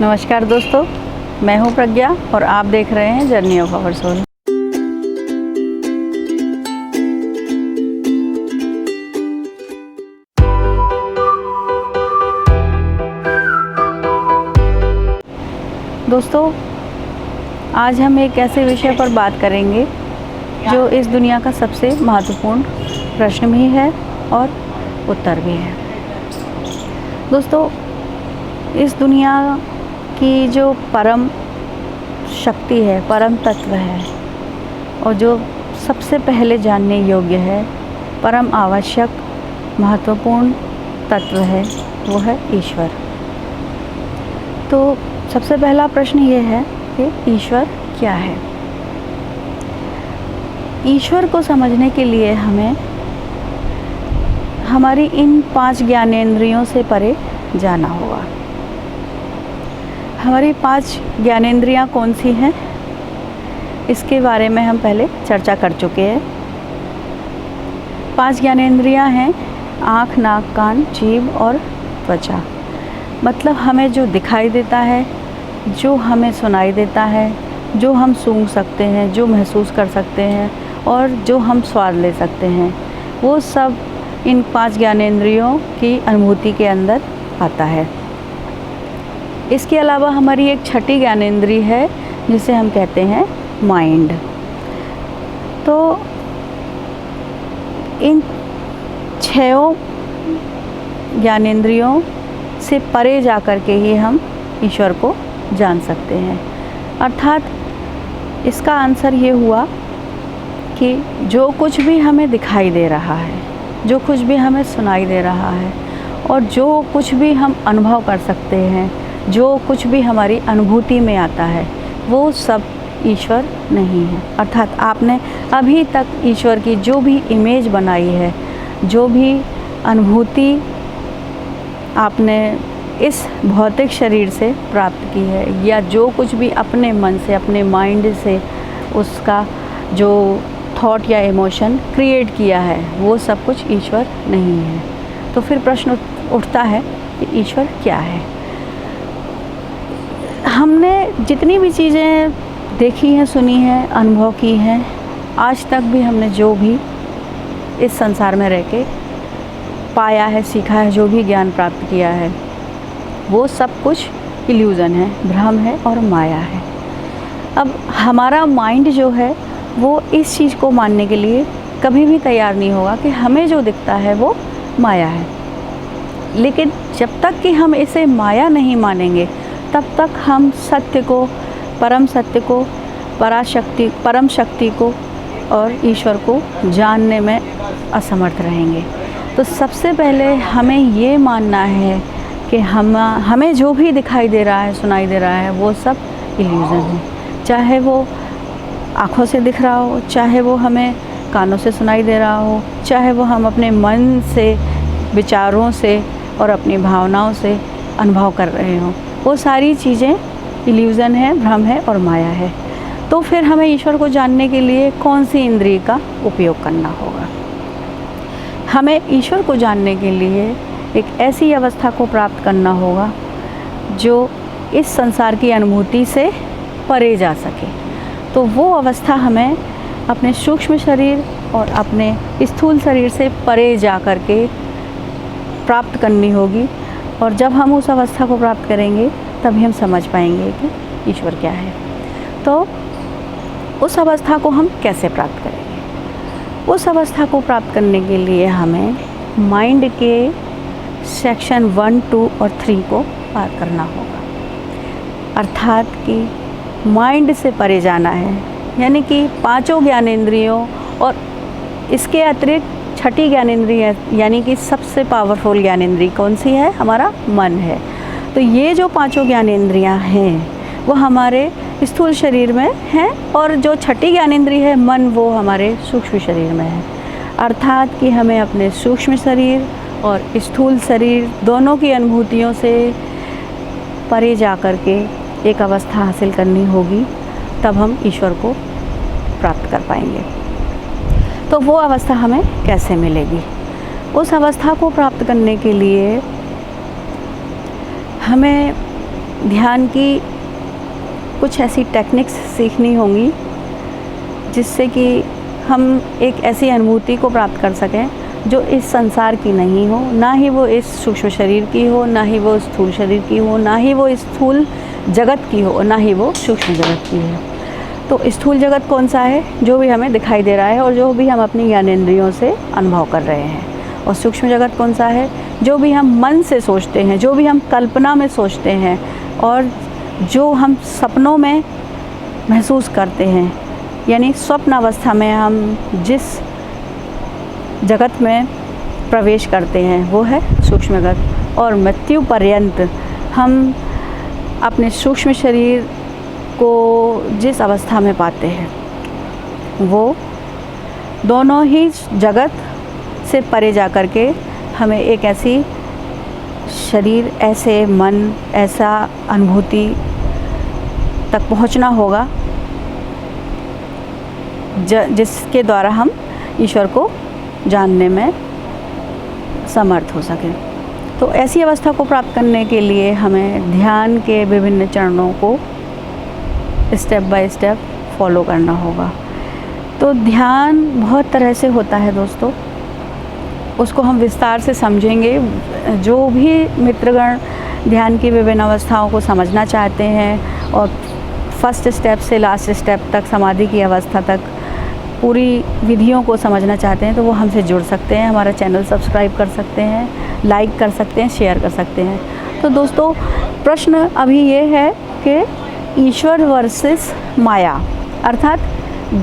नमस्कार दोस्तों, मैं हूं प्रज्ञा और आप देख रहे हैं जर्नी ऑफ आवर सोल। दोस्तों, आज हम एक ऐसे विषय पर बात करेंगे जो इस दुनिया का सबसे महत्वपूर्ण प्रश्न भी है और उत्तर भी है। दोस्तों, इस दुनिया की जो परम शक्ति है, परम तत्व है और जो सबसे पहले जानने योग्य है, परम आवश्यक महत्वपूर्ण तत्व है, वो है ईश्वर। तो सबसे पहला प्रश्न ये है कि ईश्वर क्या है। ईश्वर को समझने के लिए हमें हमारी इन 5 ज्ञानेंद्रियों से परे जाना होगा। हमारी 5 ज्ञानेंद्रियाँ कौन सी हैं, इसके बारे में हम पहले चर्चा कर चुके हैं। 5 ज्ञानेंद्रियाँ हैं आँख, नाक, कान, जीभ और त्वचा। मतलब हमें जो दिखाई देता है, जो हमें सुनाई देता है, जो हम सूंघ सकते हैं, जो महसूस कर सकते हैं और जो हम स्वाद ले सकते हैं, वो सब इन 5 ज्ञानेंद्रियों की अनुभूति के अंदर आता है। इसके अलावा हमारी एक छठी ज्ञानेंद्री है जिसे हम कहते हैं माइंड। तो इन 6 ज्ञानेंद्रियों से परे जा कर के ही हम ईश्वर को जान सकते हैं। अर्थात इसका आंसर ये हुआ कि जो कुछ भी हमें दिखाई दे रहा है, जो कुछ भी हमें सुनाई दे रहा है और जो कुछ भी हम अनुभव कर सकते हैं, जो कुछ भी हमारी अनुभूति में आता है, वो सब ईश्वर नहीं है। अर्थात आपने अभी तक ईश्वर की जो भी इमेज बनाई है, जो भी अनुभूति आपने इस भौतिक शरीर से प्राप्त की है, या जो कुछ भी अपने मन से, अपने माइंड से उसका जो थॉट या इमोशन क्रिएट किया है, वो सब कुछ ईश्वर नहीं है। तो फिर प्रश्न उठता है कि ईश्वर क्या है। हमने जितनी भी चीज़ें देखी हैं, सुनी हैं, अनुभव की हैं, आज तक भी हमने जो भी इस संसार में रह के पाया है, सीखा है, जो भी ज्ञान प्राप्त किया है, वो सब कुछ इल्यूज़न है, भ्रम है और माया है। अब हमारा माइंड जो है वो इस चीज़ को मानने के लिए कभी भी तैयार नहीं होगा कि हमें जो दिखता है वो माया है। लेकिन जब तक कि हम इसे माया नहीं मानेंगे, तब तक हम सत्य को, परम सत्य को, पराशक्ति, परम शक्ति को और ईश्वर को जानने में असमर्थ रहेंगे। तो सबसे पहले हमें ये मानना है कि हमें जो भी दिखाई दे रहा है, सुनाई दे रहा है, वो सब इल्यूज़न है। चाहे वो आँखों से दिख रहा हो, चाहे वो हमें कानों से सुनाई दे रहा हो, चाहे वो हम अपने मन से, विचारों से और अपनी भावनाओं से अनुभव कर रहे हों, वो सारी चीज़ें इल्यूज़न है, भ्रम है और माया है। तो फिर हमें ईश्वर को जानने के लिए कौन सी इंद्रिय का उपयोग करना होगा। हमें ईश्वर को जानने के लिए एक ऐसी अवस्था को प्राप्त करना होगा जो इस संसार की अनुभूति से परे जा सके। तो वो अवस्था हमें अपने सूक्ष्म शरीर और अपने स्थूल शरीर से परे जा कर के प्राप्त करनी होगी। और जब हम उस अवस्था को प्राप्त करेंगे तभी हम समझ पाएंगे कि ईश्वर क्या है। तो उस अवस्था को हम कैसे प्राप्त करेंगे? उस अवस्था को प्राप्त करने के लिए हमें माइंड के सेक्शन 1, 2 और 3 को पार करना होगा। अर्थात कि माइंड से परे जाना है, यानी कि 5 ज्ञानेंद्रियों और इसके अतिरिक्त छठी ज्ञानेंद्रिय, यानी कि सबसे पावरफुल ज्ञानेंद्रिय कौन सी है? हमारा मन है। तो ये जो 5 ज्ञानेंद्रियाँ हैं वो हमारे स्थूल शरीर में हैं और जो छठी ज्ञानेंद्रिय है मन, वो हमारे सूक्ष्म शरीर में है। अर्थात कि हमें अपने सूक्ष्म शरीर और स्थूल शरीर दोनों की अनुभूतियों से परे जा कर के एक अवस्था हासिल करनी होगी, तब हम ईश्वर को प्राप्त कर पाएंगे। तो वो अवस्था हमें कैसे मिलेगी? उस अवस्था को प्राप्त करने के लिए हमें ध्यान की कुछ ऐसी टेक्निक्स सीखनी होंगी जिससे कि हम एक ऐसी अनुभूति को प्राप्त कर सकें जो इस संसार की नहीं हो, ना ही वो इस सूक्ष्म शरीर की हो, ना ही वो स्थूल शरीर की हो, ना ही वो स्थूल जगत की हो, ना ही वो सूक्ष्म जगत की है। तो स्थूल जगत कौन सा है? जो भी हमें दिखाई दे रहा है और जो भी हम अपनी ज्ञानेंद्रियों से अनुभव कर रहे हैं। और सूक्ष्म जगत कौन सा है? जो भी हम मन से सोचते हैं, जो भी हम कल्पना में सोचते हैं और जो हम सपनों में महसूस करते हैं, यानी स्वप्न अवस्था में हम जिस जगत में प्रवेश करते हैं वो है सूक्ष्म जगत। और मृत्यु पर्यंत हम अपने सूक्ष्म शरीर को जिस अवस्था में पाते हैं वो दोनों ही जगत से परे जा कर के हमें एक ऐसी शरीर, ऐसे मन, ऐसा अनुभूति तक पहुंचना होगा जिसके द्वारा हम ईश्वर को जानने में समर्थ हो सकें। तो ऐसी अवस्था को प्राप्त करने के लिए हमें ध्यान के विभिन्न चरणों को स्टेप बाय स्टेप फॉलो करना होगा। तो ध्यान बहुत तरह से होता है दोस्तों, उसको हम विस्तार से समझेंगे। जो भी मित्रगण ध्यान की विभिन्न अवस्थाओं को समझना चाहते हैं और फर्स्ट स्टेप से लास्ट स्टेप तक, समाधि की अवस्था तक पूरी विधियों को समझना चाहते हैं तो वो हमसे जुड़ सकते हैं, हमारा चैनल सब्सक्राइब कर सकते हैं, लाइक कर सकते हैं, शेयर कर सकते हैं। तो दोस्तों, प्रश्न अभी ये है कि ईश्वर वर्सेस माया, अर्थात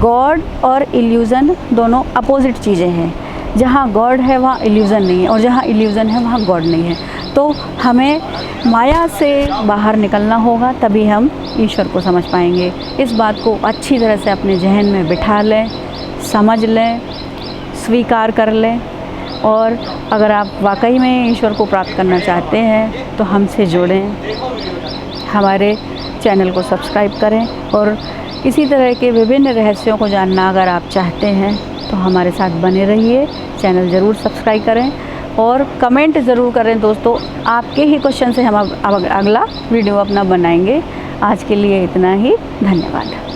गॉड और इल्यूज़न दोनों अपोजिट चीज़ें हैं। जहाँ गॉड है वहाँ इल्यूज़न नहीं है और जहाँ इल्यूज़न है वहाँ गॉड नहीं है। तो हमें माया से बाहर निकलना होगा, तभी हम ईश्वर को समझ पाएंगे। इस बात को अच्छी तरह से अपने जहन में बिठा लें, समझ लें, स्वीकार कर लें। और अगर आप वाकई में ईश्वर को प्राप्त करना चाहते हैं तो हमसे जुड़ें, हमारे चैनल को सब्सक्राइब करें और इसी तरह के विभिन्न रहस्यों को जानना अगर आप चाहते हैं तो हमारे साथ बने रहिए। चैनल ज़रूर सब्सक्राइब करें और कमेंट ज़रूर करें दोस्तों। आपके ही क्वेश्चन से हम अब अगला वीडियो अपना बनाएंगे। आज के लिए इतना ही, धन्यवाद।